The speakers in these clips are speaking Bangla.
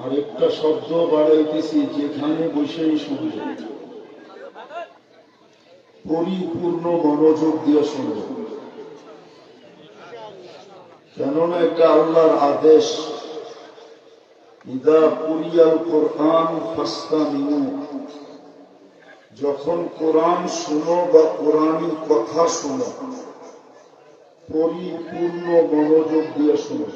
আরেকটা শব্দ বাড়াইতেছি, যেখানে বসেই শুনবে, পরিপূর্ণ মনোযোগ দিয়ে শুনবে, কেননা এটা আল্লাহর আদেশ। ইদা কুরিয়াল কোরআন ফাসতামিউ, যখন কোরআন শুনো বা কোরআনী কথা শুনো, পরিপূর্ণ মনোযোগ দিয়ে শুনো।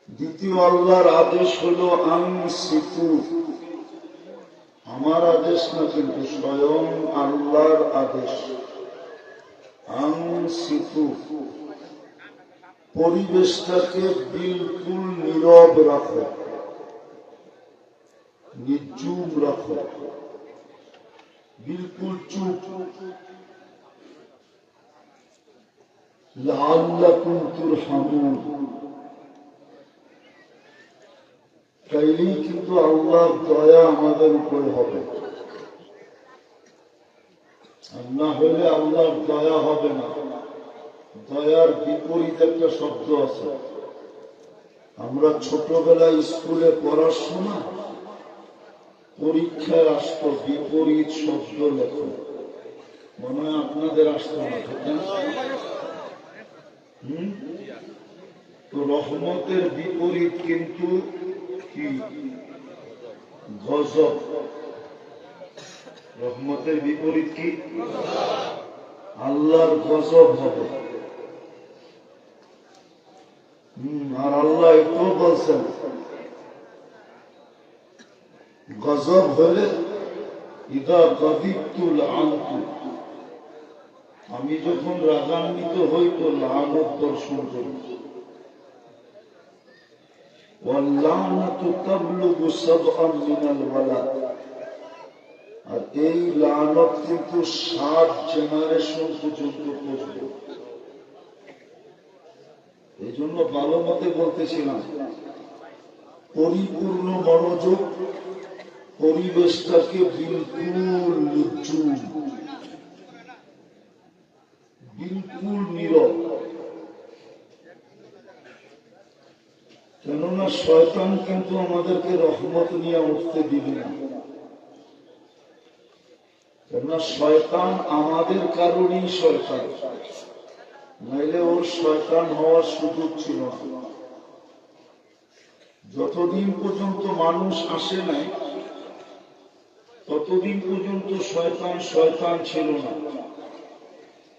দ্বিতীয় আল্লাহর আদেশ হল আনসিতু, আমার আদেশ না, কিন্তু স্বয়ং আল্লাহর আদেশ। আনসিতু, পরিবেশটাকে বিলকুল নীরব রাখো, নির্জুম রাখো, বিলকুল চুপ। লাআল্লাকুম তুরহামুন, তাইলেই কিন্তু আল্লাহর দয়া আমাদের উপরে হবে, আর না হলে আল্লাহর দয়া হবে না। দয়ার বিপরীত একটা শব্দ আছে। আমরা ছোটবেলায় স্কুলে পড়ার সময় পরীক্ষায় আসতো বিপরীত শব্দ লেখো, মনে হয় আপনাদের আসতো না, ঠিক না? তো রহমতের বিপরীত কিন্তু কি? গজব। রহমতের বিপরীত কি? আল্লাহর গজব হবে। আর আল্লাহ এটাও বলছেন, গজব হলে ইদা গদিবতু লাআনতু, আমি যখন রাগান্বিত হই তো লানত দর্শন করি। ওয়াল্লানাতু তাবলুগু সাবআন মিনাল ওয়ালাদ, আর এই লানত কিন্তু 7 জেনারেশন পর্যন্ত পৌঁছবে। এই জন্য ভালো মতে বলতেছিলাম, পরিপূর্ণ মনোযোগ, পরিবেশটাকে বিলকুল নির্জুম, বিলকুল নীরব। কেননা শয়তান কিন্তু আমাদেরকে রহমত নিয়ে উঠতে দিবে না, কেননা শয়তান আমাদের কারণেই শয়তান, নাইলে ওর শয়তান হওয়ার সুযোগ ছিল না। যতদিন পর্যন্ত মানুষ আসে নাই ততদিন পর্যন্ত শয়তান শয়তান ছিল না।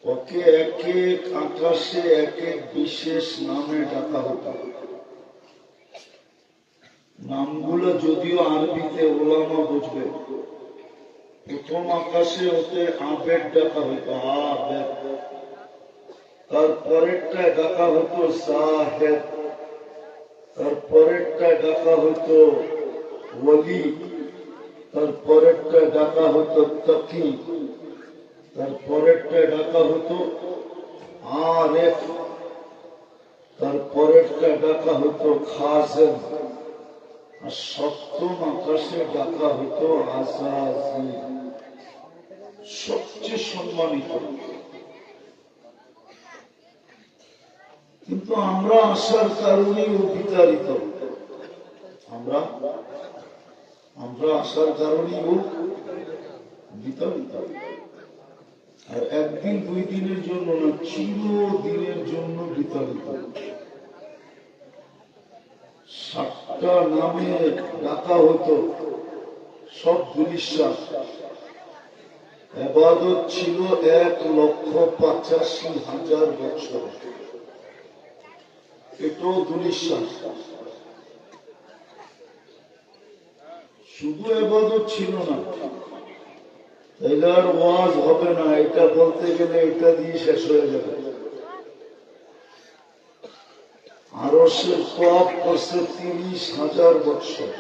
ওকে এক এক আকাশে এক এক বিশেষ নামে ডাকা হতো। নামগুলো যদিও আরবিতে ওলামা বুঝবে। প্রথম আকাশে ওকে আবেদ ডাকা হতো, আবেদ। তারপরেরটায় ডাকা হতো জাহেদ, তারপরেরটায় ডাকা হতো ওয়ালি, তারপরেরটায় ডাকা হতো তাকি, তারপরেরটায় ডাকা হতো আরেফ, তারপরেরটায় ডাকা হতো খাজেন, আর সপ্তম আকাশে ডাকা হতো আযাযীল, সবচেয়ে সম্মানিত। কিন্তু আমরা আসার কারণেই ও বিতাড়িত, আমরা আসার কারণেই ও বিতাড়িত। আর একদিন 2 দিনের জন্য না, চিরদিনের জন্য বিতাড়িত। 7টা নামে ডাকা হতো, সব দুলিশ্বাস। ইবাদত ছিল 1,85,000 বছর, এটাও দুলিশ্বাস। শুধু ইবাদত ছিল না, তাইলে আর ওয়াজ হবে না, এটা বলতে গেলে এটা দিয়ে শেষ হয়ে যাবে। আরশের তওয়াফ করছে 30,000 বছর,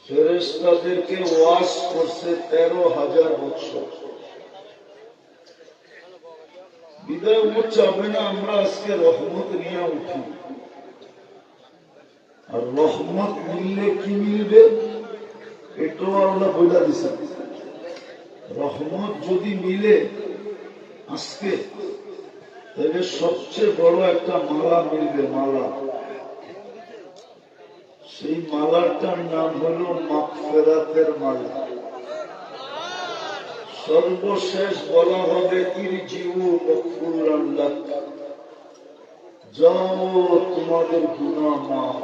ফেরেশতাদেরকে ওয়াজ করছে 13,000 বছর। বিদায় ও চাবে না আমরা আজকে রহমত নিয়ে উঠি। আর রহমত মিললে কি মিলবে এটাও আল্লাহ বলে দিছে। রহমত যদি মিলে আজকে, এদের সবচেয়ে বড় একটা মালা মিলবে, মালা। সেই মালাটার নাম হলো মাগফিরাতের মালা। সর্বশেষ বলা হবে ইরজিউ মাগফুরান লাক, যাও তোমাদের গুনাহ মাফ।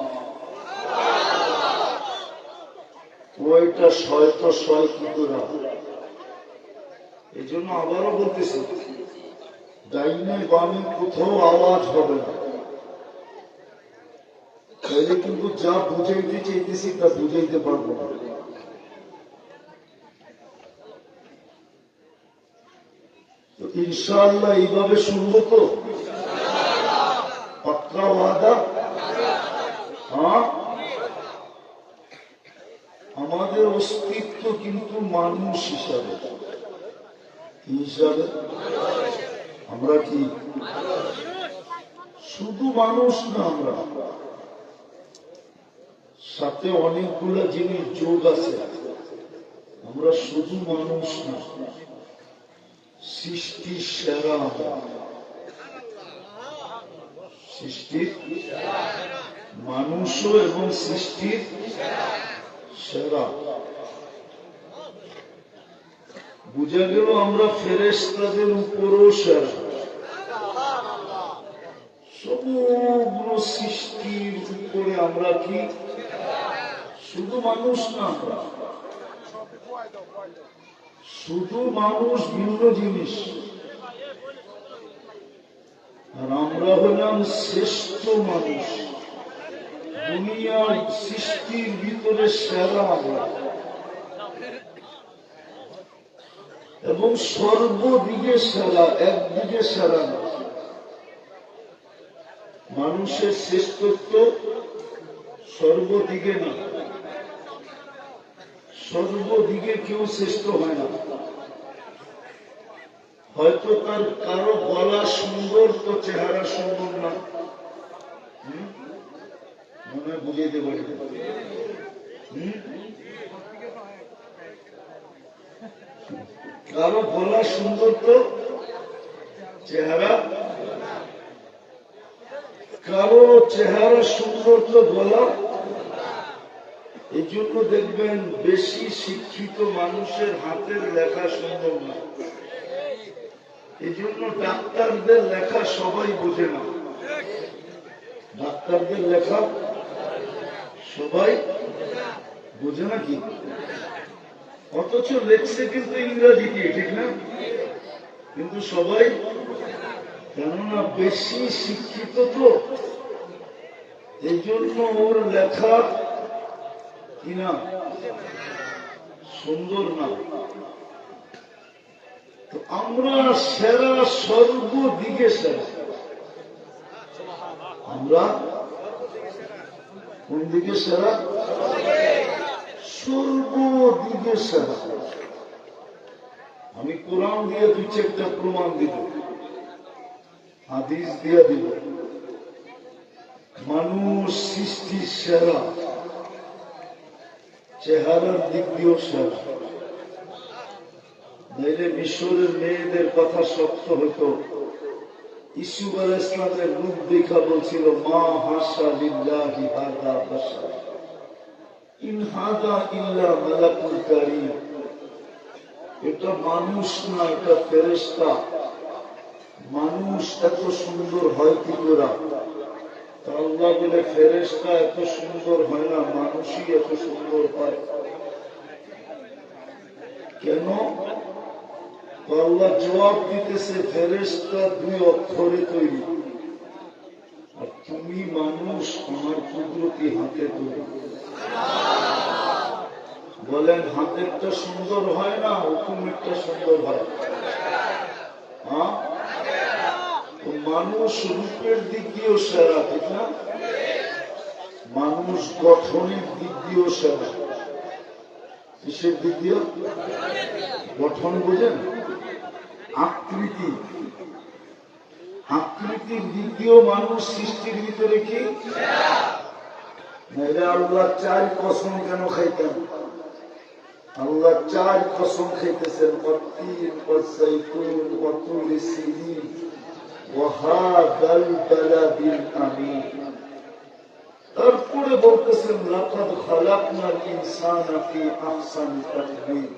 ওইটা শয়তো শয় কি করা। এই জন্য আবারও বলতেছি, ডাইনে বামে কোথাও আওয়াজ হবে না। তাইলে কিন্তু যা বুঝাইতে চাইতেছি তা বুঝাইতে পারবো না। তো ইনশাআল্লাহ এইভাবে শুনবো তো, পাক্কা ওয়াদা। হ্যাঁ, আমাদের অস্তিত্ব কিন্তু মানুষ হিসাবে। কি হিসাবে? আমরা কি শুধু মানুষ না, আমরা সাথে অনেকগুলো জিনিস যোগ আছে। আমরা শুধু মানুষ না, সৃষ্টির সেরা। সৃষ্টির মানুষও এবং সৃষ্টির সেরা। বুঝা গেল আমরা ফেরেশতাদের উপরও সেরা। সমগ্র সৃষ্টির উপরে আমরা কি শুধু মানুষ না, আমরা শুধু মানুষ ভিন্ন জিনিস। আর আমরা হলাম শ্রেষ্ঠ মানুষ, দুনিয়ার সৃষ্টির ভিতরে সেরা আমরা, এবং সর্বদিকে সেরা, একদিকে সেরা না। মানুষের শ্রেষ্ঠত্ব সর্বদিকে না, সর্বদিকে কেউ শ্রেষ্ঠ হয় না। হয়তো তার কারো গলা সুন্দর তো চেহারা সুন্দর না, মনে হয় বুঝাইতে পারি। কারো গলা সুন্দর তো চেহারা, কারো চেহারা সুন্দর তো গলা। এই জন্য দেখবেন বেশি শিক্ষিত মানুষের হাতের লেখা সুন্দর না। এই জন্য ডাক্তারদের লেখা সবাই বোঝে না। ডাক্তারদের লেখা সবাই বোঝে না কি, অথচ লেখছে কিন্তু ইংরেজিতে, ঠিক না? কিন্তু সবাই, কেননা বেশি শিক্ষিত তো, এই জন্য ওর লেখা কিনা সুন্দর না। তো আমরা সেরা, সর্বদিকে সেরা। আমরা কোন দিকে সেরা? সর্বদিকে সেরা। আমি কোরআন দিয়ে দুই চারটা প্রমাণ দিব, হাদিস দিয়ে দিব। মানুষ সৃষ্টির সেরা, চেহারার দিক দিয়েও সেরা। নাইলে মিশরের মেয়েদের কথা সত্য হতো। ইসুফ আলাইহিস সালামের রূপ দেখা বলছিল, মা হাসা লিল্লাহি হাযা বাশার ইন হাযা ইল্লা মালাকুল কারীম। এটা মানুষ না, এটা ফেরেশতা। মানুষ এত সুন্দর হয় কি করে? আল্লাহ বলে ফেরেশতা এত সুন্দর হয় না, মানুষই এত সুন্দর হয়। কেন? আল্লাহ জবাব দিতেছে, ফেরেশতা দুই অক্ষরে তৈরি, আর তুমি মানুষ আমার কুদরতি হাতে তৈরি। বলেন হাতেরটা সুন্দর হয় না, হুকুমেরটা সুন্দর হয়? হ্যাঁ, মানুষ রূপের দিক দিয়েও সেরা, ঠিক না? মানুষ গঠনের দিক দিয়েও সেরা। কিসের দিক দিয়ে? গঠন বুঝেন? আকৃতি, আকৃতির দিক দিয়েও মানুষ সৃষ্টির ভিতরে কি? আল্লাহ চার কসম কেন খাইতেন? আল্লাহ চার কসম খাইতেছেন, ওয়াহাদাল বালাদিল আমিন। তারপরে বলতেছেন লাকাদ খালাকনাল ইনসানা ফি আহসানি তাকওয়িম।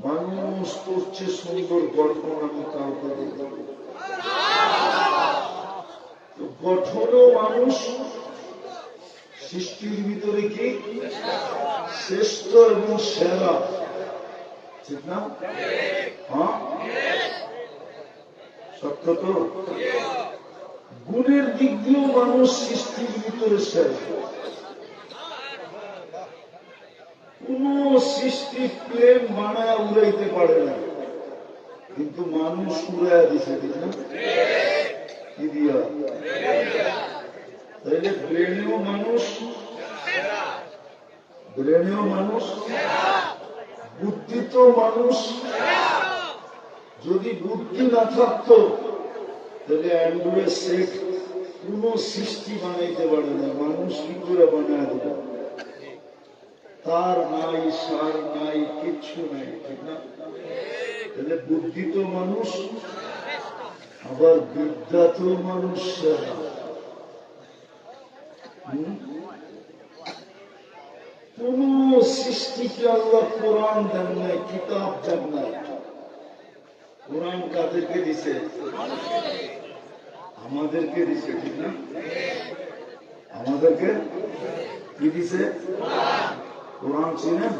মানুষ করছে সুন্দর গঠন আমি কাউকে দেখি। গঠনও মানুষ সৃষ্টির ভিতরে কি শ্রেষ্ঠ এবং সেরা, ঠিক না? হ্যাঁ, সত্য তো। গুণের দিক দিয়েও মানুষ সৃষ্টির ভিতরে সেরা। কোন সৃষ্টি প্লেন বানায় উড়াইতে পারে না, কিন্তু মানুষ উড়াইয়া দিছে, ঠিক না? কি দিয়া? তাইলে ব্রেনেও মানুষ, বুদ্ধিতেও মানুষ। যদি বুদ্ধি না থাকতো তাহলে অ্যান্ড্রয়েড সেট কোন সৃষ্টি বানাইতে পারে না, মানুষ কি করে বানায় দেবে? তার নাই, সার নাই, কিচ্ছু নাই, ঠিক না? তাহলে বুদ্ধি তো মানুষ, আবার বিদ্যা তো মানুষ সেরা। কোন সৃষ্টিকে আল্লাহ কোরআন দেন নাই, কিতাব দেন নাই। কোরআন কাদেরকে দিছে? আমাদেরকে দিছে, ঠিক না? আমাদেরকে কি দিছে? কোরআন চিনেন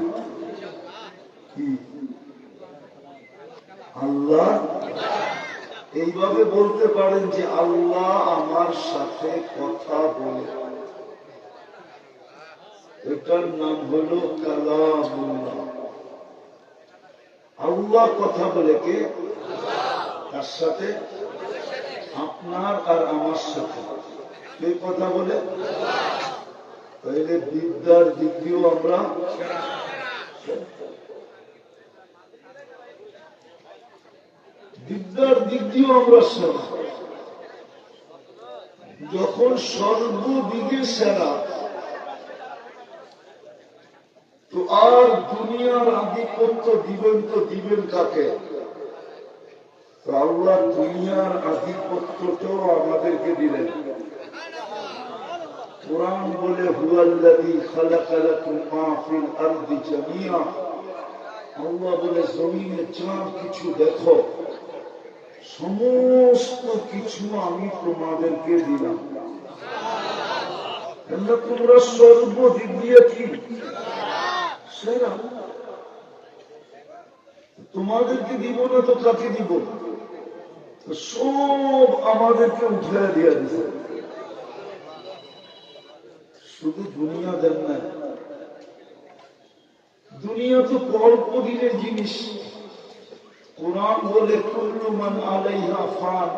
কি? আল্লাহ। এইভাবে বলতে পারেন যে আল্লাহ আমার সাথে কথা বলে, এটার নাম হলো কালামুল্লাহ। আল্লাহ কথা বলে কে? তার সাথে? আপনার আর আমার সাথে। কে কথা বলে? তাইলে বিদ্যার দিক দিয়েও আমরা, বিদ্যার দিক দিয়েও আমরা সেরা। যখন সর্বদিকে সেরা, তো আর দুনিয়ার আধিপত্য দিবেন তো দিবেন কাকে? আল্লাহ দুনিয়ার আধিপত্যটাও আমাদেরকে দিলেন। কোরআন বলে হুয়াল্লাযী খালাকা লাকুম মা ফিল আরদি জামিআ। আল্লাহ বলে জমিনে যা কিছু দেখো সমস্ত কিছু আমি তোমাদেরকে দিলাম। তোমরা সর্বদিক দিয়ে কি সেরা? তোমাদেরকে দিব না তো কাকে দিব? সব আমাদেরকে উঠে দিয়ে দিছে। শুধু দুনিয়া দেন না, দুনিয়া তো অল্প দিনের জিনিস। কোরআন বলে কুল্লু মান আলাইহা ফান।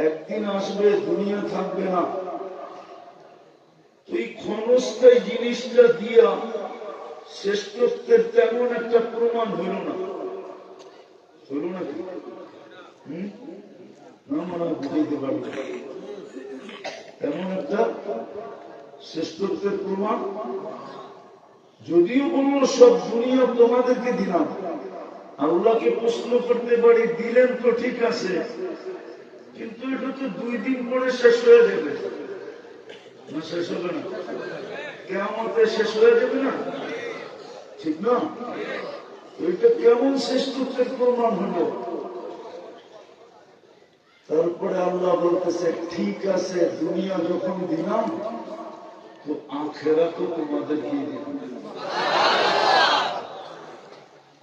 একদিন আসবে, দুনিয়া থাকবে না। এই ক্ষণস্থায়ী জিনিসটা দিয়া শ্রেষ্ঠত্বের তেমন একটা প্রমাণ হইল না, হইল নাকি? না মনে হয় বুঝাইতে পারবে। তেমন একটা শ্রেষ্ঠত্বের প্রমাণ যদিও বলল সব দুনিয়া তোমাদেরকে দিলাম। আল্লাহকে প্রশ্ন করতে পারি, দিলেন তো ঠিক আছে, কিন্তু এটা তো 2 দিন পরে শেষ হয়ে যাবে না? শেষ হবে না? কিয়ামতে শেষ হয়ে যাবে না? ঠিক না? এটা কেমন শ্রেষ্ঠত্বের প্রমাণ হলো? তারপরে আল্লাহ বলতেছে ঠিক আছে, দুনিয়া যখন দিলাম তো আখিরাত তোমাদেরকে দিলাম।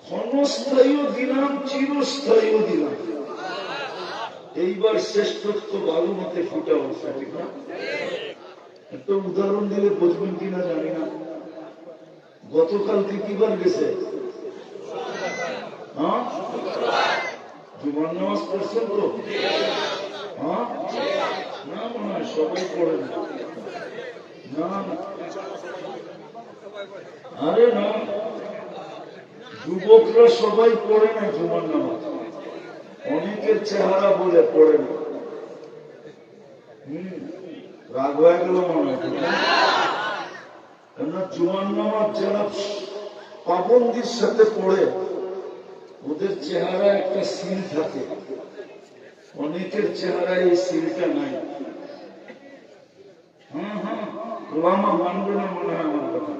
ক্ষণস্থায়ীও দিলাম, চিরস্থায়ীও দিলাম। এইবার শ্রেষ্ঠত্ব ভালো মতে ফুটা উঠছে, ঠিক না? একটা উদাহরণ দিলে বুঝবেন কিনা জানি না। গতকালকে কিবার গেছে? হ্যাঁ, জুমার নামাজ পড়ছেন তো? হ্যাঁ, না মনে হয় সবাই পড়ে না। না, আরে না, যুবকরা সবাই পড়ে না জুমার নামাজ। অনেকের চেহারা বলে পড়ে না। রাগ হয়ে গেল মনে হয়। কেননা জুমার নামাজ যারা পাবন্দির সাথে পড়ে ওদের চেহারা একটা সিল থাকে। অনেকের চেহারায় এই সিলটা নাই। হ্যাঁ হ্যাঁ, ওলামা মানবে না মনে হয় আমার কথা।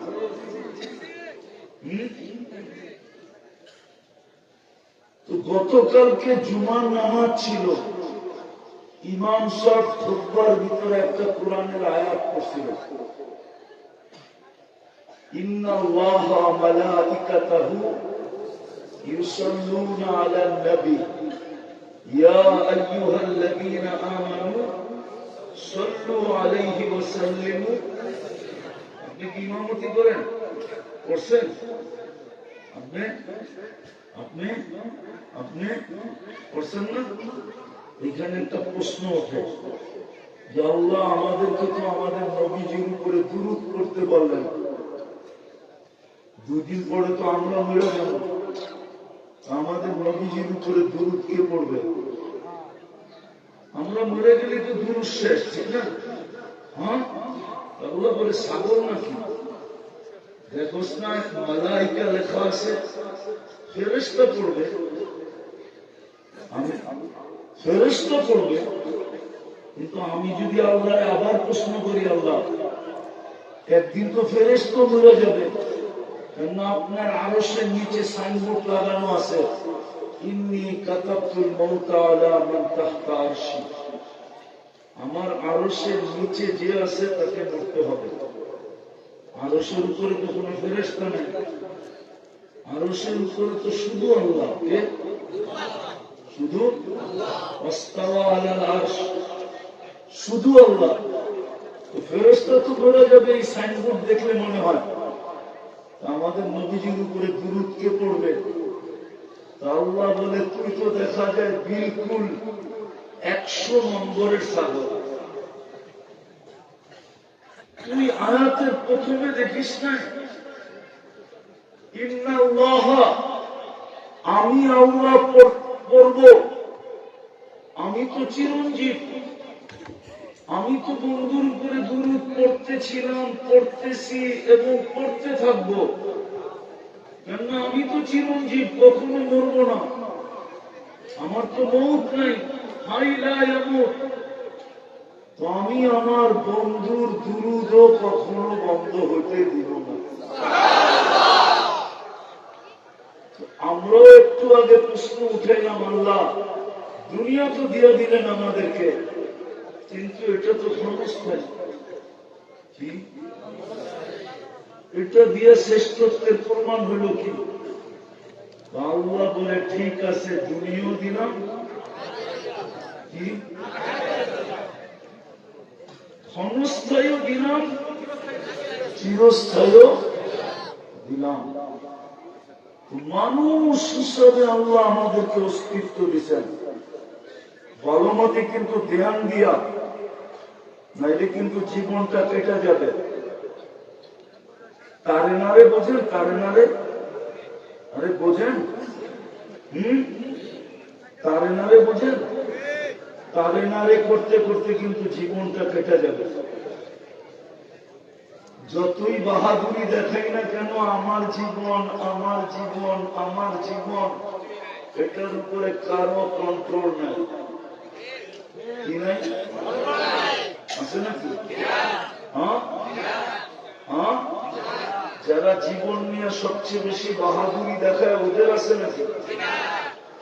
তো গতকালকে জুমার নামাজ ছিল, ইমাম সাহেব খুতবার ভিতরে একটা কোরআনের আয়াত পড়ছিল, ইন্নাল্লাহা ওয়া মালাইকাতাহু ইউসাল্লুনা আলান নবী ইয়া আইয়ুহাল্লাযীনা আমানু সাল্লু আলাইহি ওয়া সাল্লিমু। আপনি কি ইমামতি করেন? করছেন? আপনি আপনি আপনি করছেন না? এখানে একটা প্রশ্ন ওঠে যে আল্লাহ আমাদেরকে তো আমাদের নবীজির উপরে দুরূদ করতে বললেন, 2 দিন পরে তো আমরা মরে যাব, আমাদের নবীজির উপরে দুরূদ কে পড়বে? আমরা মরে গেলে তো দুরূদ শেষ, ঠিক না? হ্যাঁ, আল্লাহ বলে সাগর নাকি? দেখোস না মালাইকা লেখা আছে, ফেরেশতা পড়বে, ফেরেশতা পড়বে। কিন্তু আমি যদি আল্লাহ আবার প্রশ্ন করি, আল্লাহ একদিন তো ফেরেশতা মরে যাবে, কেন আপনার আরশের নিচে সাইনবোর্ড লাগানো আছে, ইন্নী কাতাবতুল মাউতা আলা মান তাহতা আরশি, আমার আরশের নিচে যে আছে তাকে মরতে হবে। আরশের উপরে তো কোনো ফেরেশতা নেই, আরশের উপরে তো শুধু আল্লাহ। কে? শুধু ওয়াস্তাওয়া আলাল আরশ, শুধু আল্লাহ। তো ফেরেশতা তো মরে যাবে, এই সাইনবোর্ড দেখলে মনে হয়। আমাদের নবীজির উপরে দুরূদ কে পড়বে? আল্লাহ বলে তুই তো দেখা যায় বিলকুল 100 নম্বরের সাগর। তুই আয়াতের প্রথমে দেখিস না ইন্নাল্লাহ, আমি আল্লাহ পড়ব, আমি তো চিরঞ্জীব, আমি তো বন্ধুর উপরে দুরূদ পড়তেছিলাম, পড়তেছি এবং পড়তে থাকবো, কেন আমি তো চিরঞ্জীব, কখনো মরবো না, আমার তো মৌত নাই, হাই লা ইয়ামুত। তো আমি আমার বন্ধুর দুরূদও কখনো বন্ধ হতে দিব না। আমরাও একটু আগে প্রশ্ন উঠাইলাম, আল্লাহ দুনিয়া তো দিয়ে দিলেন আমাদেরকে, কিন্তু এটা তো ক্ষণস্থায়ী, এটা দিয়ে শ্রেষ্ঠত্বের প্রমাণ হলো কি? আল্লাহ বলে ঠিক আছে, দুনিয়াও দিলাম, কি ক্ষণস্থায়ীও দিলাম, চিরস্থায়ীও দিলাম। মানুষ হিসাবে আল্লাহ আমাদেরকে অস্তিত্ব দিচ্ছেন, ভালো মতে কিন্তু ধ্যান দিয়া, নাইলে কিন্তু জীবনটা কেটে যাবে। তারে নারে বোঝেন, তারে নারে, আরে বোঝেন, তারে নারে বোঝেন, তারে নারে করতে করতে কিন্তু জীবনটা কেটে যাবে। যতই বাহাদুরি দেখাই না কেন, আমার জীবন, আমার জীবন, আমার জীবন, এটার উপরে কারো কন্ট্রোল নাই। কি নাই? আছে নাকি? হ্যাঁ হ্যাঁ, যারা জীবন নিয়ে সবচেয়ে বেশি বাহাদুরি দেখায় ওদের আছে নাকি?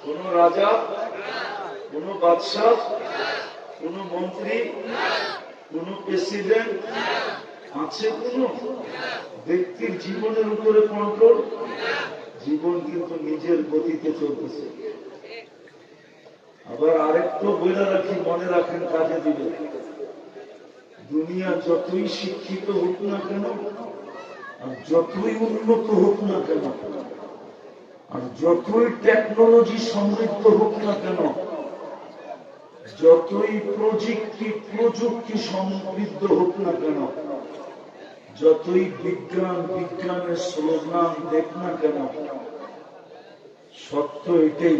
কোন রাজা, কোন বাদশাহ, কোন মন্ত্রী, কোন প্রেসিডেন্ট আছে? কোন ব্যক্তির জীবনের উপরে কন্ট্রোল? জীবন কিন্তু নিজের গতিতে চলতেছে। আবার আরেকটু বলে রাখি, মনে রাখেন, কাজে দিবে। দুনিয়া যতই শিক্ষিত হোক না কেন, আর যতই উন্নত হোক না কেন, আর যতই টেকনোলজি সমৃদ্ধ হোক না কেন, যতই প্রযুক্তি সমৃদ্ধ হোক না কেন, যতই বিজ্ঞানের স্লোগান দেখ না কেন, সত্য এটাই,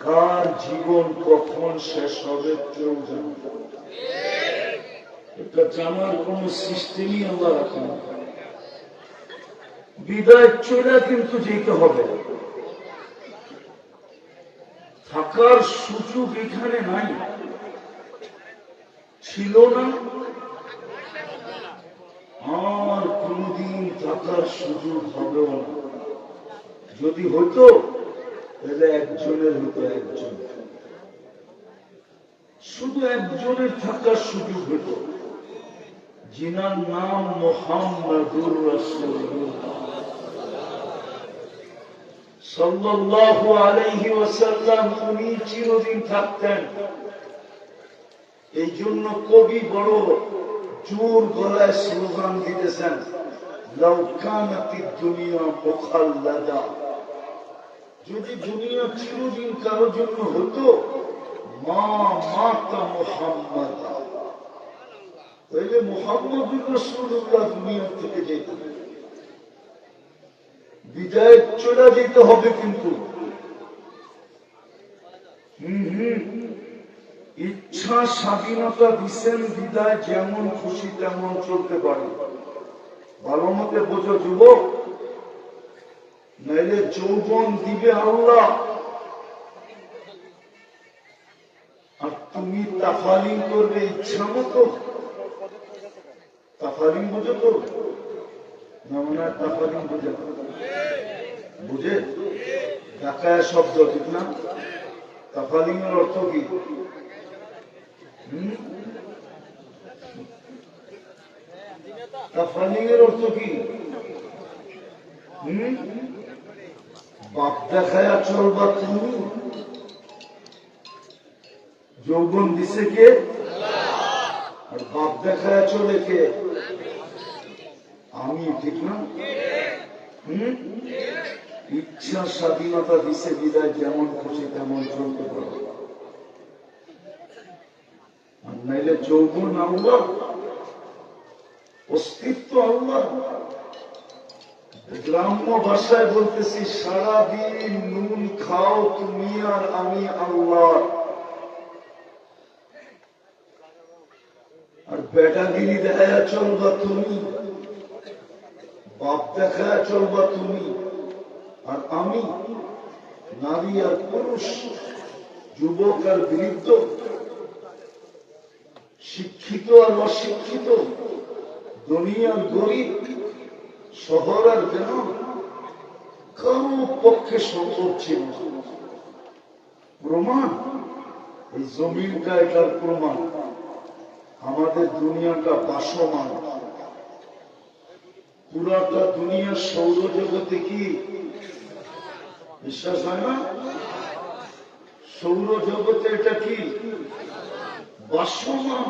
কার জীবন কখন শেষ হবে কেউ জানে না। এটা জানার কোন সিস্টেমই আল্লাহ রাখে না। বিদায় চলে কিন্তু যেতে হবে, থাকার সুযোগ এখানে নাই, ছিল না, আর কোনদিন থাকার সুযোগ হবেও না। যদি হতো তাহলে একজনের হতো, একজন, শুধু একজনের থাকার সুযোগ হতো, যিনার নাম মুহাম্মাদুর রাসূলুল্লাহ সাল্লাল্লাহু আলাইহি ওয়াসাল্লাম। উনি চিরদিন থাকতেন। এই জন্য কবি বড় জোর গলায় স্লোগান দিতেছেন, লাউ কানাতিদ দুনিয়া মুখাল্লাদা, যদি দুনিয়া চিরদিন কারোর জন্য হতো, মা মাতা মুহাম্মাদ, তাইলে মুহাম্মাদুর রাসূলুল্লাহ দুনিয়া থেকে যেত, বিদায় চলে যেতে হবে। কিন্তু ইচ্ছা স্বাধীনতা দিচ্ছেন বিদায়, যেমন খুশি তেমন চলতে পারে। ভালো মতে বোঝো যুবক, নাইলে যৌবন দিবে আল্লাহ, আর তুমি তাফালিং করবে ইচ্ছা মতো। তাফালিং বুঝো তো না? মনে হয় তাফালিং বুঝে, বুঝে ঢাকায় শব্দ, ঠিক না? তাফালিং এর অর্থ কি? তাফালিং এর অর্থ কি? বাপ দেখায়া চলবা তুমি। যৌবন দিছে কে? আর বাপ দেখায়া চলে কে? আমি, ঠিক না? ইচ্ছা স্বাধীনতা দিছে বিদায়, যেমন খুশি তেমন চলতে পারো। আর নাইলে যৌবন আল্লাহ, অস্তিত্ব আল্লাহ। গ্রাম্য ভাষায় বলতেছি, সারাদিন নুন খাও তুমি আর আমি আল্লাহ, আর বেটাগিরি দেখায়া চলবা তুমি, বাপ দেখায়া চলবা তুমি, আর আমি, নারী আর পুরুষ, যুবক আর বৃদ্ধ, শিক্ষিত আর অশিক্ষিত, ধনী আর গরিব, শহর আর গ্রাম, কারো পক্ষে সম্ভব ছিল না। প্রমাণ এই জমিনটা, এটার প্রমাণ। আমাদের দুনিয়াটা ভাসমান, পুরাটা দুনিয়া সৌরজগতে কি বিশ্বাস হয় না? সৌরজগতে এটা কি ভাসমান।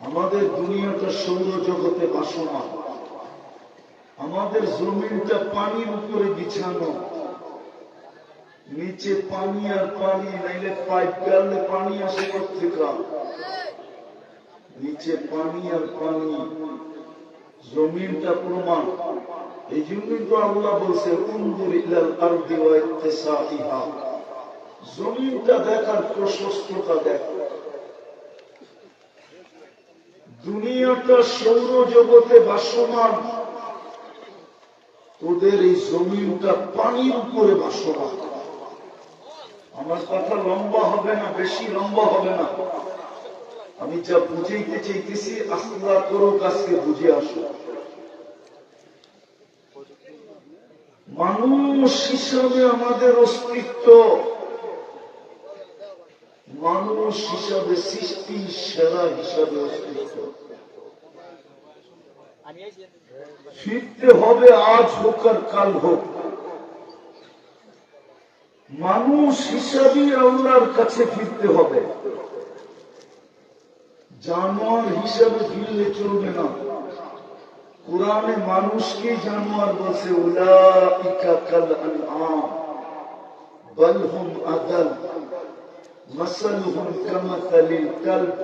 আমাদের দুনিয়াটা সৌরজগতে ভাসমান। আমাদের জমিনটা পানির উপরে বিছানো, নিচে পানি আর পানি, নাইলে পাইপ গাড়লে পানি আসে কোথেকে? নিচে পানি আর পানি, জমিনটা প্রমাণ। এই জন্যই তো আল্লাহ বলছে, উনজুর ইলাল আরদি ওয়া ইত্তিসাইহা, জমিনটা দেখার প্রশস্ততা দেখ। দুনিয়াটা সৌরজগতে ভাসমান, তোদের এই জমিনটা পানির উপরে ভাসমান। আমার কথা লম্বা হবে না, বেশি লম্বা হবে না। আমি যা বুঝাইতে চাইতেছি, আল্লাহ করুক আজকে বুঝে আসো। মানুষ হিসাবে আমাদের অস্তিত্ব, মানুষ হিসাবে সৃষ্টি সেরা হিসাবে অস্তিত্ব, ফিরতে হবে, আজ হোক আর কাল হোক। মানুষ হিসাবে আল্লাহর কাছে ফিরতে হবে। জানোয়ার হিসাবে ফিরলে চলবে না। কোরআনে মানুষকে জানোয়ার বলছে, উলাইকা কাল আনআম বাল হুম আদাল মাসালুহুম কামাসালিল কালব।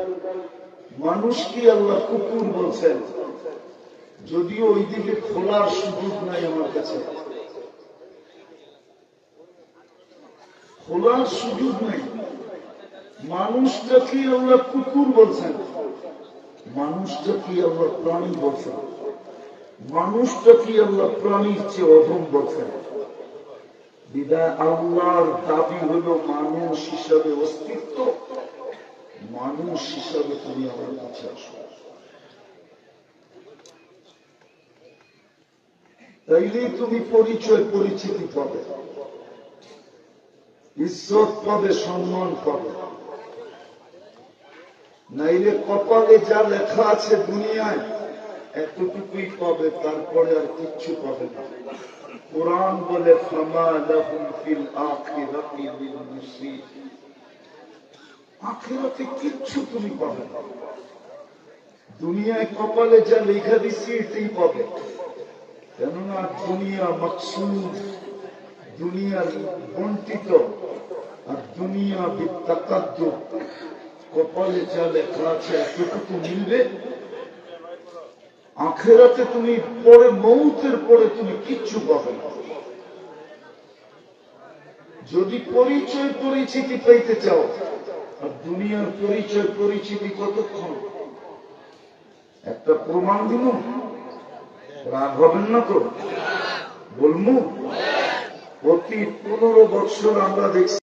মানুষকে আল্লাহ কুকুর বলছেন, যদিও ওইদিকে খোলার সুযোগ নাই আমার কাছে, খোলার সুযোগ নাই। মানুষটাকে আল্লাহ কুকুর বলছেন, মানুষটাকে আল্লাহ প্রাণী বলছেন, মানুষটাকে আল্লাহ প্রাণীর চেয়ে অধম বলছেন। বিদায় আল্লাহর দাবি হলো মানুষ হিসাবে অস্তিত্ব, মানুষ হিসাবে তুমি আমার কাছে আসো, তাইলেই তুমি পরিচয় পরিচিতি পাবে, ইজ্জত পাবে, সম্মান পাবে। নাইলে কপালে যা লেখা আছে দুনিয়ায় এতটুকুই পাবে, তারপরে আর কিচ্ছু পাবে না। কুরআন বলে ফামা লাহুম ফিল আখিরাতি মিন নসীব, আখিরাতে কিচ্ছু তুমি পাবে না। দুনিয়ায় কপালে যা লেখা দিছি এটাই পাবে, কেননা দুনিয়া মাকসুদ, দুনিয়া বন্টিত, আর দুনিয়া বিত্তাকাদ্দুর। কপালে যা লেখা আছে এতটুকু মিলবে, আখেরাতে তুমি পরে মৌতের পরে তুমি কিচ্ছু পাবে না। যদি পরিচয় পরিচিতি পাইতে চাও, আর দুনিয়ার পরিচয় পরিচিতি কতক্ষণ? একটা প্রমাণ দিন, রাগ হবেন না তো? বলবো প্রতি 15 বছর আমরা দেখছি